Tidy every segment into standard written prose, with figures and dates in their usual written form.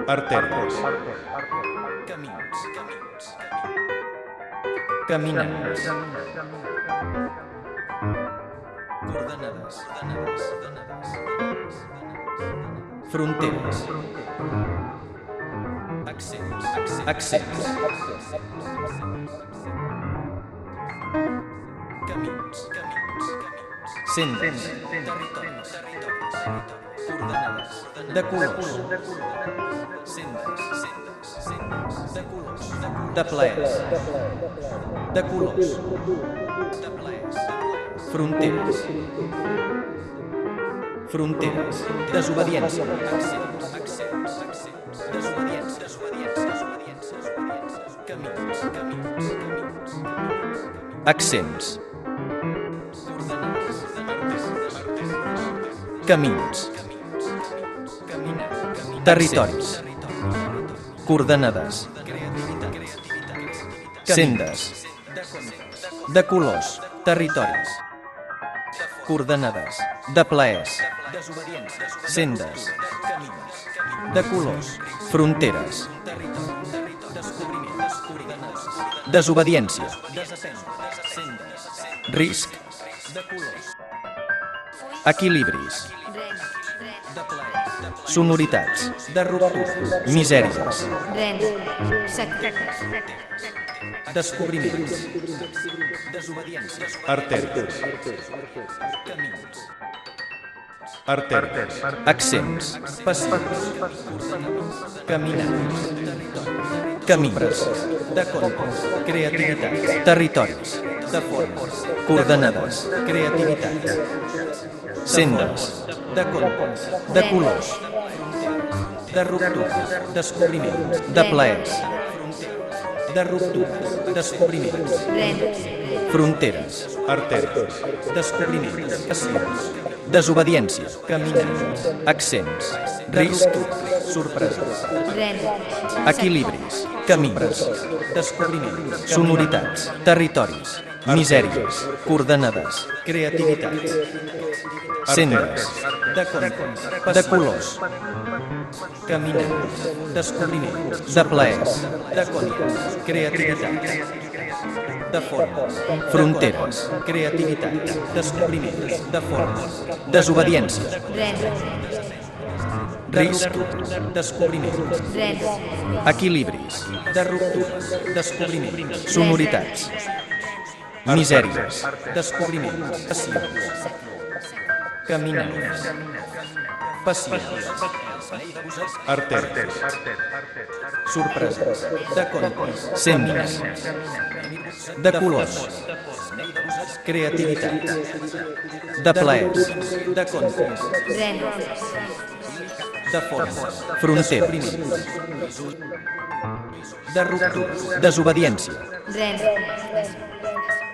Artèries. Caminants. Coordenades. Fronteres. Accents. Camins. Sendes. Coordenades. De colors. De colors. De plaers. De colors. De plaers. Fronteres. Desobediència. Accents. Camins. Territoris. Coordenades. Sendes. De colors. Territoris. Coordenades. De plaers. Sendes. De colors. Fronteres. Desobediència. Risc. Equilibris. Sonoritats. De ruptura. Misèries. Descobriments. Artèries. Accents. Passius. Caminants. Camins. De comptes. Creativitat. Territoris. De formes. Coordenades. Creativitat. Sendes. De comptes. De colors. De ruptures. Descobriments. De plaers. De ruptures. Descobriments. Fronteres. Artèries. Descobriments. Passius. Desobediència. Caminants. Accents. Risc. Sorpreses. Equilibris. Camins. Descobriments. Sonoritats. Territoris. Misèries. Coordenades. Creativitat. Sendes. De comptes. De colors. Caminants. Descobriments. De plaers. De comptes. Creativitat. De formes. Fronteres. Creativitat. Descobriments. De formes. Desobediència. Risc. Descobriments. Equilibris. De ruptures. Descobriments. Sonoritats. Misèries. Descobriments. Passius. Caminants. pacients, artèries, sorpreses, de contes, semis, de colors, creativitat, de plaers, de contes, de formes, fronteres, de ruptures, desobediència,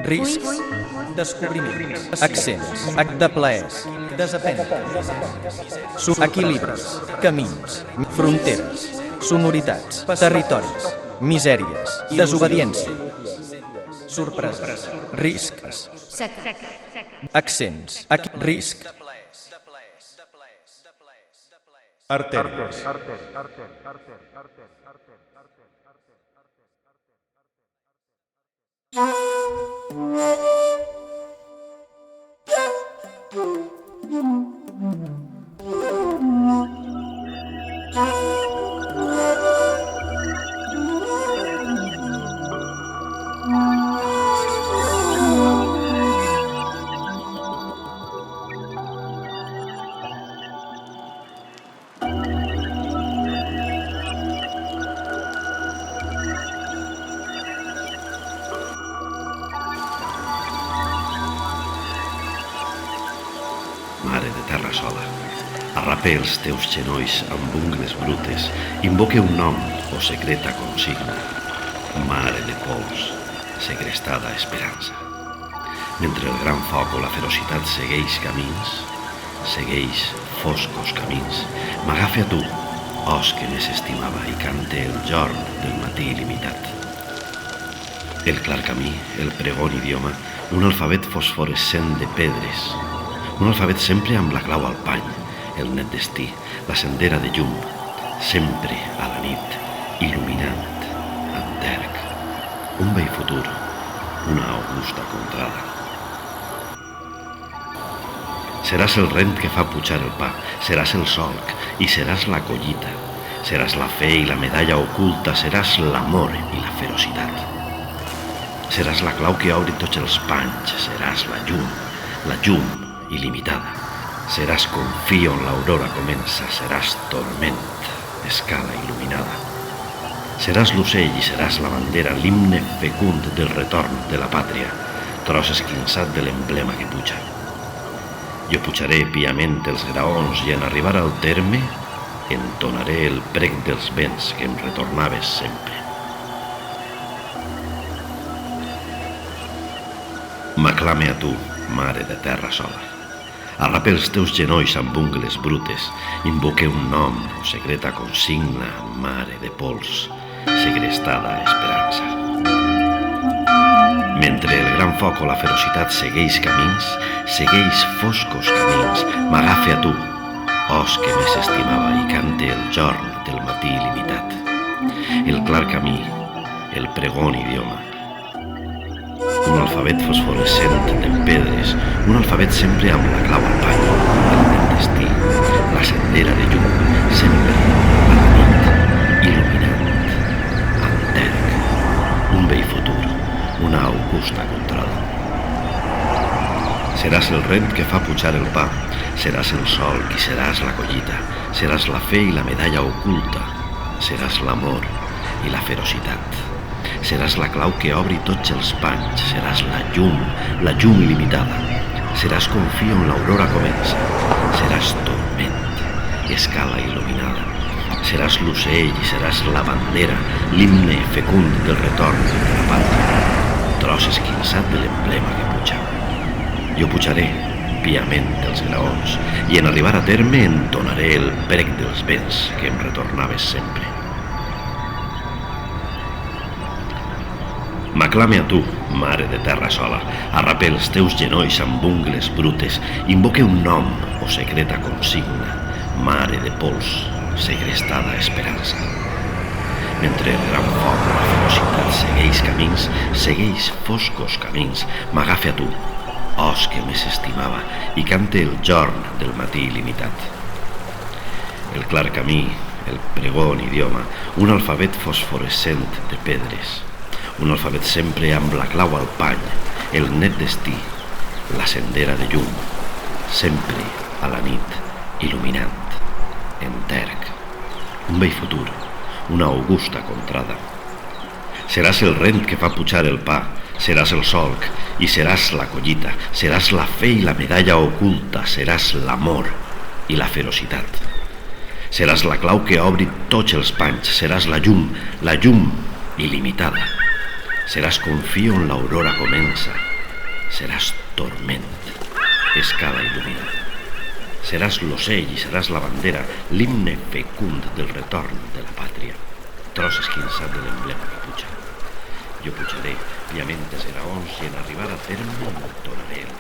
riscs, descobriments, accents, de plaers, desapendres, equilibris, camins, fronteres, sonoritats, territoris, misèries, desobediència, sorpreses, riscs, accents, risc, artèries. Mare de terra sola, arrape els teus genolls amb ungles brutes, invoque un nom o secreta consigna. Mare de pols, segrestada esperança. Mentre el gran foc o la ferocitat segueix camins, segueix foscos camins, m'agafe a tu, os que més estimava, i cante el jorn del matí il·limitat. El clar camí, el pregon idioma, un alfabet fosforescent de pedres, un alfabet sempre amb la clau al pany, el net destí, la sendera de llum, sempre a la nit, il·luminant, enterc, un vell futur, una augusta contrada. Seràs el rent que fa pujar el pa, seràs el solc i seràs la collita, seràs la fe i la medalla oculta, seràs l'amor i la ferocitat. Seràs la clau que obri tots els panys, seràs la llum il·limitada. Seràs confio on l'aurora comença, seràs torment, escala il·luminada. Seràs l'ocell i seràs la bandera, l'himne fecund del retorn de la pàtria, tros esquinçat de l'emblema que puja. Jo pujaré piament els graons i en arribar al terme entonaré el prec dels vents que em retornaves sempre. M'aclame a tu, mare de terra sola. Arrape els teus genolls amb ungles brutes, invoque un nom o secreta consigna, mare de pols, segrestada esperança. Mentre el gran foc o la ferocitat segueix camins, segueix foscos camins, m'agafe a tu, os que més estimava, i cante el jorn del matí il·limitat. El clar camí, el pregon idioma, un alfabet fosforescent de pedres, un alfabet sempre amb la clau al pany, el net destí, la sendera de llum, sempre a la nit, il·luminant, enterc, un vell futur, una augusta contrada. Seràs el rent que fa pujar el pa, seràs el sol i seràs la collita, seràs la fe i la medalla oculta, seràs l'amor i la ferocitat. Seràs la clau que obri tots els panys, seràs la llum il·limitada. Seràs confio on l'aurora comença, seràs torment, escala il·luminada. Seràs l'ocell i seràs la bandera, l'himne fecund del retorn de la pàtria, tros esquinçat de l'emblema que puja. Jo pujaré piament dels graons i en arribar a terme entonaré el prec dels vents que em retornaves sempre. M'aclame a tu, mare de terra sola, arrape els teus genolls amb ungles brutes, invoque un nom o secreta consigna, mare de pols, segrestada esperança. Mentre el gran foc o la ferocitat segueix camins, segueix foscos camins, m'agafe a tu, os que més estimava, i cante el jorn del matí il·limitat. El clar camí, el pregon idioma, un alfabet fosforescent de pedres, un alfabet sempre amb la clau al pany, el net destí, la sendera de llum, sempre a la nit, il·luminant, enterc, un vell futur, una augusta contrada. Seràs el rent que fa pujar el pa, seràs el solc i seràs la collita, seràs la fe i la medalla oculta, seràs l'amor i la ferocitat. Seràs la clau que obri tots els panys, seràs la llum il·limitada. Seràs confio on l'aurora comença, seràs torment, escala il·luminada. Seràs l'ocell i seràs la bandera, l'himne fecund del retorn de la pàtria, tros esquinçat de l'emblema que puja. Jo pujaré, llamente serà ons i en arribar a terme em tornaré el